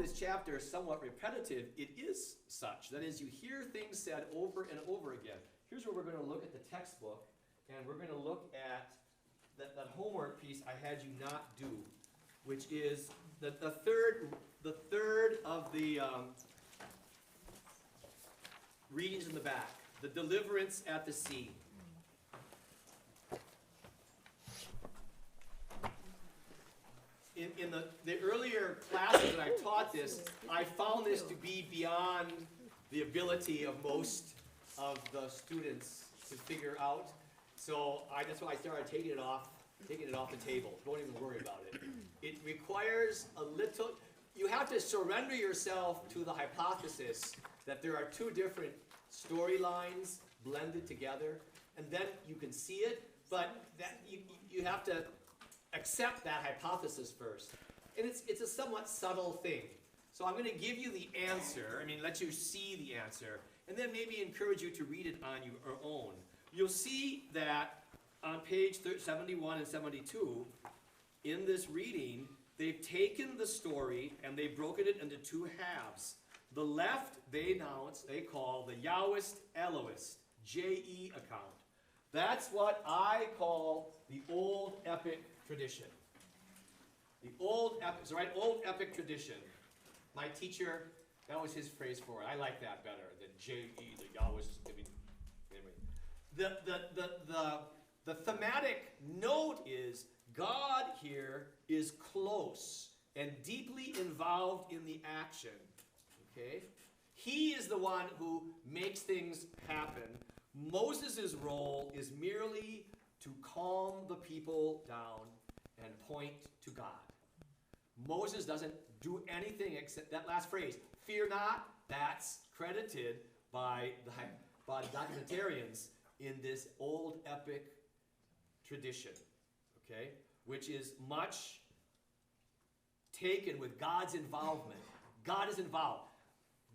this chapter somewhat repetitive, it is such. That is, you hear things said over and over again. Here's where we're going to look at the textbook, and we're going to look at that homework piece I had you not do, which is the third of the readings in the back, the deliverance at the sea. In the earlier classes that I taught this, I found this to be beyond the ability of most of the students to figure out. So that's why I started taking it off the table. Don't even worry about it. It requires a little, you have to surrender yourself to the hypothesis that there are two different storylines blended together, and then you can see it, but that you have to accept that hypothesis first. And it's a somewhat subtle thing. So I'm going to give you the answer, let you see the answer, and then maybe encourage you to read it on your own. You'll see that on page 71 and 72, in this reading, they've taken the story and they've broken it into two halves. The left, they call the Yahwist Elohist, J-E account. That's what I call the old epic tradition. The old epic tradition. My teacher, that was his phrase for it. I like that better than J-E, the Yahwist. The thematic note is God here is close and deeply involved in the action. Okay? He is the one who makes things happen. Moses' role is merely to calm the people down and point to God. Moses doesn't do anything except that last phrase, fear not. That's credited by the documentarians in this old epic tradition, okay, which is much taken with God's involvement. God is involved.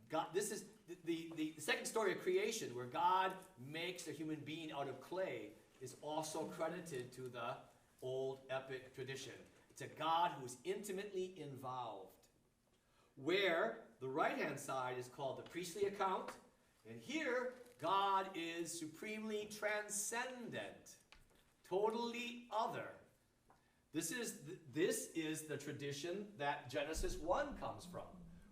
God, this is the second story of creation, where God makes a human being out of clay, is also credited to the old epic tradition. It's a God who is intimately involved. Where the right-hand side is called the priestly account, and here God is supremely transcendent, totally other. This is the tradition that Genesis 1 comes from,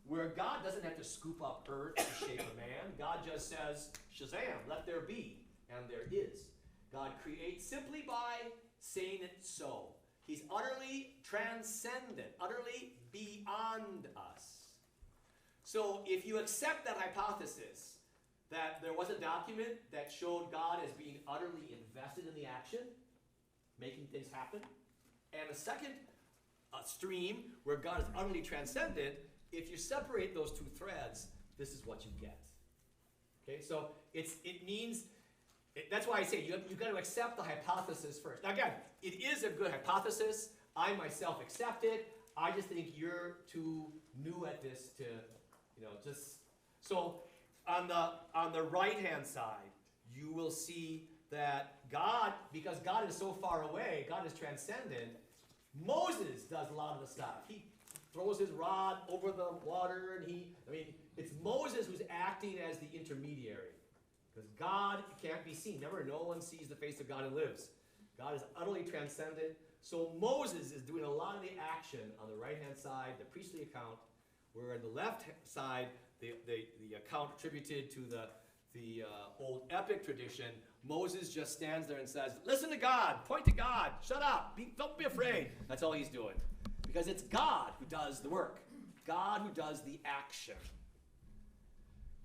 where God doesn't have to scoop up earth to shape a man. God just says, Shazam, let there be, and there is. God creates simply by saying it so. He's utterly transcendent, utterly beyond us. So if you accept that hypothesis, that there was a document that showed God as being utterly invested in the action, making things happen, and a second stream where God is utterly transcendent, if you separate those two threads, this is what you get. Okay, so it means, that's why I say you've got to accept the hypothesis first. Now again, it is a good hypothesis. I myself accept it. I just think you're too new at this to, just, so on the right-hand side, you will see that God, because God is so far away, God is transcendent, Moses does a lot of the stuff. He throws his rod over the water, and it's Moses who's acting as the intermediary. Because God can't be seen. Remember, no one sees the face of God and lives. God is utterly transcendent. So Moses is doing a lot of the action on the right-hand side, the priestly account, where on the left side, the account attributed to the old epic tradition, Moses just stands there and says, listen to God, point to God, shut up, don't be afraid. That's all he's doing. Because it's God who does the work. God who does the action.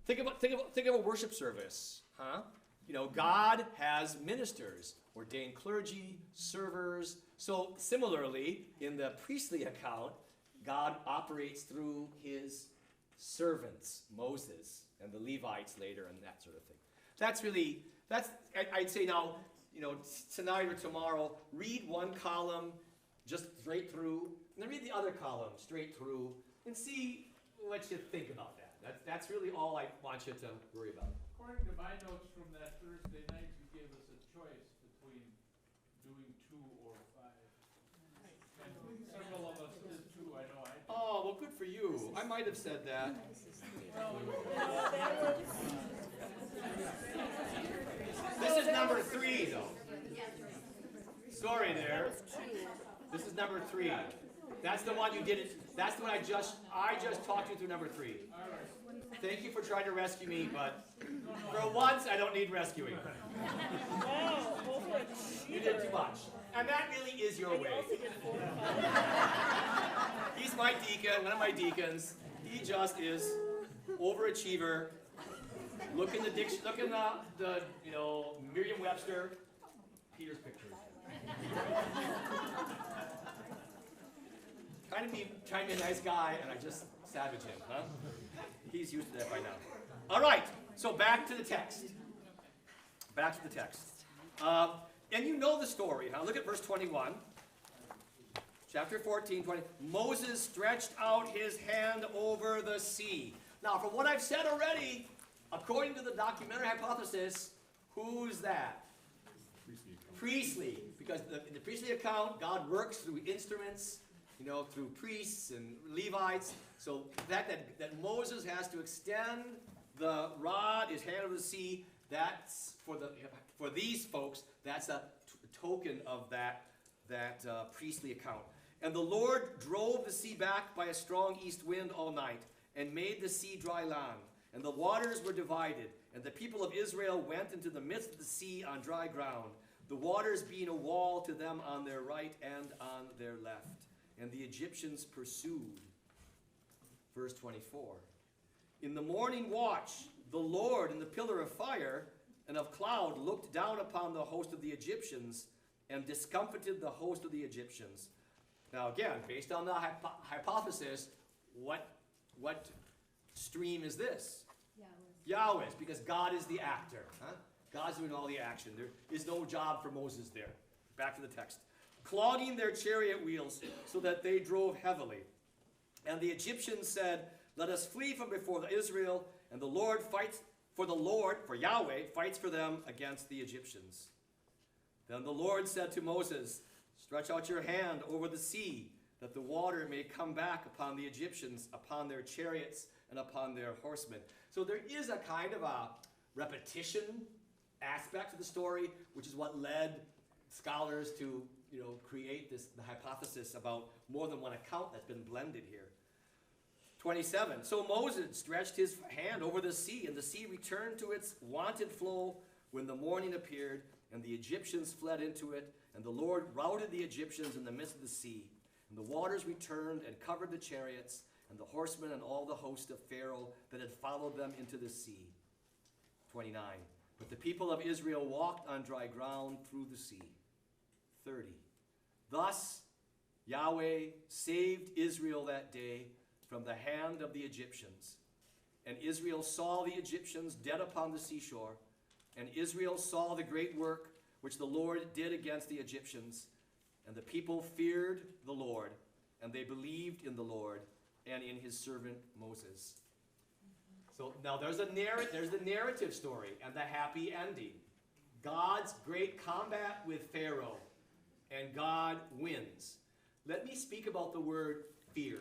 Think of a worship service, huh? God has ministers, ordained clergy, servers. So similarly, in the priestly account, God operates through his servants, Moses, and the Levites later, and that sort of thing. I'd say now, tonight or tomorrow, read one column just straight through, and then read the other column straight through, and see what you think about that. That's really all I want you to worry about. According to my notes from that Thursday night, you gave us a choice between doing 2 or 5. And several of us did 2. I know I did. Oh, well, good for you. I might have said that. This is number 3, though. Sorry there. This is number 3. That's the one you didn't. That's the one I just talked you through number 3. Thank you for trying to rescue me, but for once I don't need rescuing. You did too much. And that really is your way. He's my deacon, one of my deacons. He just is overachiever. Look in the Merriam-Webster, Peter's pictures. Trying to be a nice guy, and I just savage him, huh? He's used to that by now. All right, so back to the text. Back to the text. And you know the story. Now look at verse 21. Chapter 14, 20. Moses stretched out his hand over the sea. Now, from what I've said already, according to the documentary hypothesis, who's that? Priestly. Because in the priestly account, God works through instruments, through priests and Levites. So the fact that Moses has to extend the rod, his hand over the sea, that's for these folks, that's a token of that priestly account. And the Lord drove the sea back by a strong east wind all night, and made the sea dry land, and the waters were divided, and the people of Israel went into the midst of the sea on dry ground, the waters being a wall to them on their right and on their left. And the Egyptians pursued. Verse 24. In the morning watch, the Lord in the pillar of fire and of cloud looked down upon the host of the Egyptians and discomfited the host of the Egyptians. Now again, based on the hypothesis, what stream is this? Yahweh's, because God is the actor. Huh? God's doing all the action. There is no job for Moses there. Back to the text. Clogging their chariot wheels so that they drove heavily. And the Egyptians said, let us flee from before Israel, and for Yahweh fights for them against the Egyptians. Then the Lord said to Moses, stretch out your hand over the sea, that the water may come back upon the Egyptians, upon their chariots, and upon their horsemen. So there is a kind of a repetition aspect to the story, which is what led scholars to create the hypothesis about more than one account that's been blended here. 27. So Moses stretched his hand over the sea, and the sea returned to its wonted flow when the morning appeared, and the Egyptians fled into it, and the Lord routed the Egyptians in the midst of the sea. And the waters returned and covered the chariots, and the horsemen and all the host of Pharaoh that had followed them into the sea. 29. But the people of Israel walked on dry ground through the sea. 30. Thus Yahweh saved Israel that day from the hand of the Egyptians. And Israel saw the Egyptians dead upon the seashore. And Israel saw the great work which the Lord did against the Egyptians. And the people feared the Lord, and they believed in the Lord and in his servant Moses. So now there's the narrative story and the happy ending. God's great combat with Pharaoh, and God wins. Let me speak about the word fear.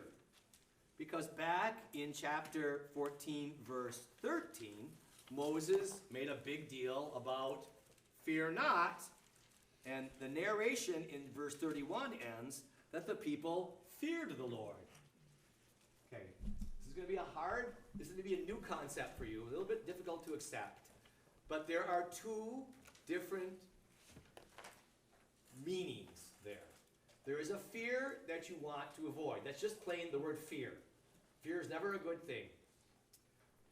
Because back in chapter 14, verse 13, Moses made a big deal about fear not, and the narration in verse 31 ends that the people feared the Lord. Okay, this is going to be a new concept for you, a little bit difficult to accept. But there are two different meanings there. There is a fear that you want to avoid. That's just plain the word fear. Fear is never a good thing.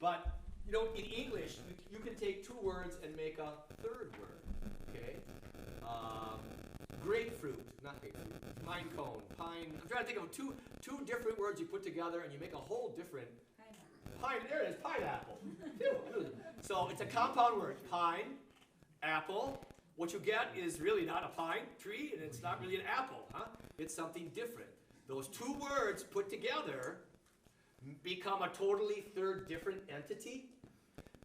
But, in English, you can take two words and make a third word. Okay? Grapefruit, not grapefruit, pine cone, pine. I'm trying to think of two different words you put together and you make a whole different. There it is, pineapple. So it's a compound word, pine, apple. What you get is really not a pine tree, and it's not really an apple, huh? It's something different. Those two words put together become a totally third different entity.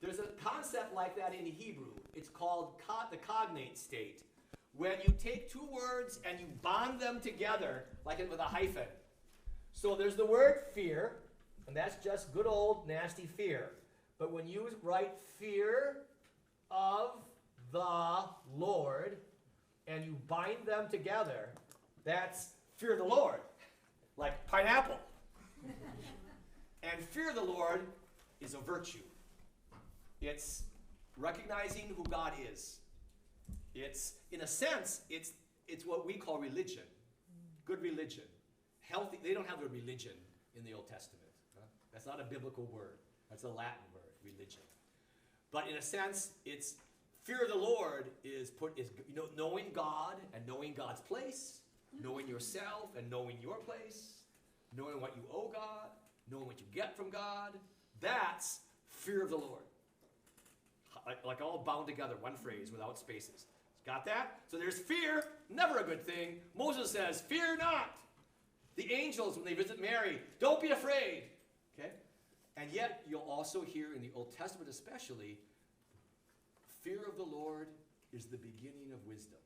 There's a concept like that in Hebrew. It's called the cognate state. When you take two words and you bond them together, like with a hyphen. So there's the word fear, and that's just good old nasty fear. But when you write fear of the Lord, and you bind them together, that's fear of the Lord, like pineapple. And fear of the Lord is a virtue. It's recognizing who God is. It's, in a sense, it's what we call religion. Good religion. Healthy. They don't have a religion in the Old Testament. That's not a biblical word. That's a Latin word, religion. But in a sense, it's fear of the Lord is knowing God and knowing God's place, knowing yourself and knowing your place, knowing what you owe God, knowing what you get from God. That's fear of the Lord. Like all bound together, one phrase without spaces. Got that? So there's fear, never a good thing. Moses says, fear not. The angels, when they visit Mary, don't be afraid. Okay? And yet, you'll also hear in the Old Testament especially, fear of the Lord is the beginning of wisdom.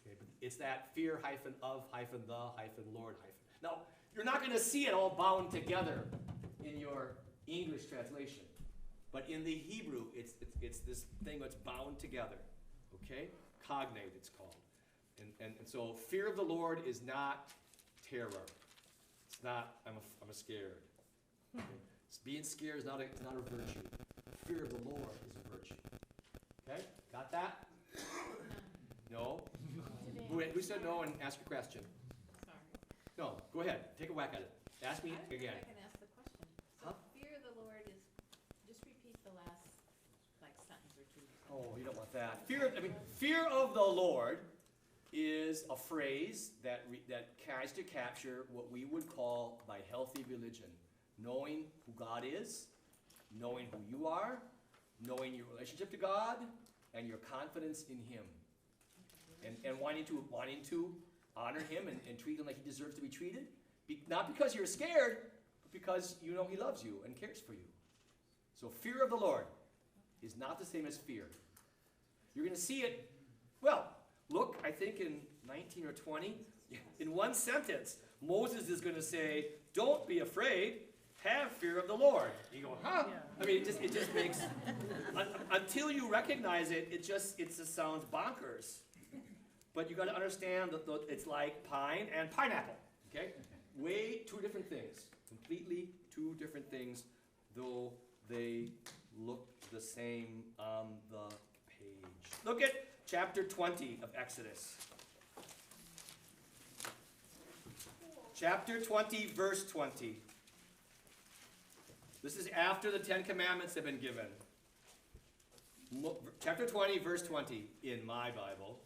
Okay? But it's that fear -of-the-Lord. Now, you're not going to see it all bound together in your English translation. But in the Hebrew, it's this thing that's bound together. Okay? Cognate, it's called. And so fear of the Lord is not terror. It's not, I'm scared. Okay? Being scared is not a virtue. Fear of the Lord is a virtue. Okay? Got that? No? Who said no and ask your question? Sorry. No, go ahead. Take a whack at it. Ask me I don't think again. I can ask the question. So fear of the Lord is, just repeat the last, sentence or two. Oh, you don't want that. Fear of the Lord is a phrase that tries to capture what we would call by healthy religion. Knowing who God is, knowing who you are, knowing your relationship to God, and your confidence in Him. And wanting to honor Him and treat Him like He deserves to be treated. Not because you're scared, but because you know He loves you and cares for you. So fear of the Lord is not the same as fear. You're going to see it, well, look, I think in 19 or 20, in one sentence, Moses is going to say, don't be afraid, have fear of the Lord. You go, huh? Yeah. I mean, it just makes, until you recognize it, it just sounds bonkers. But you got to understand that it's like pine and pineapple, okay? Two different things, completely two different things, though they look the same on the page. Look at chapter 20 of Exodus. Chapter 20, verse 20. This is after the 10 Commandments have been given. Chapter 20, verse 20 in my Bible.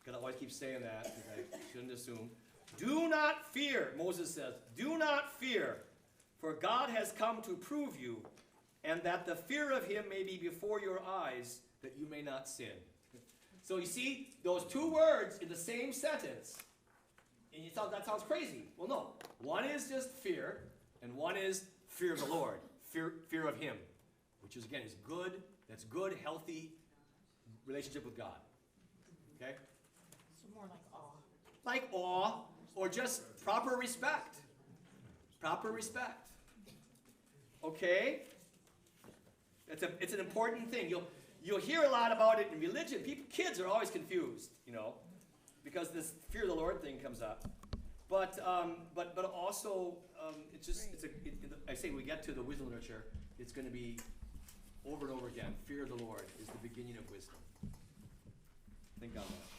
Gotta always keep saying that, because I shouldn't assume. Do not fear, Moses says, do not fear, for God has come to prove you, and that the fear of Him may be before your eyes, that you may not sin. So you see, those two words in the same sentence, and you thought that sounds crazy. Well, no. One is just fear, and one is fear of the Lord, fear of Him, which is, again, is good. That's good, healthy relationship with God. Okay? So more like awe. Like awe, or just proper respect. Proper respect. Okay? It's an important thing. You'll hear a lot about it in religion. Kids are always confused, because this fear of the Lord thing comes up. But also, I say we get to the wisdom literature, it's going to be over and over again. Fear of the Lord is the beginning of wisdom. Think on that.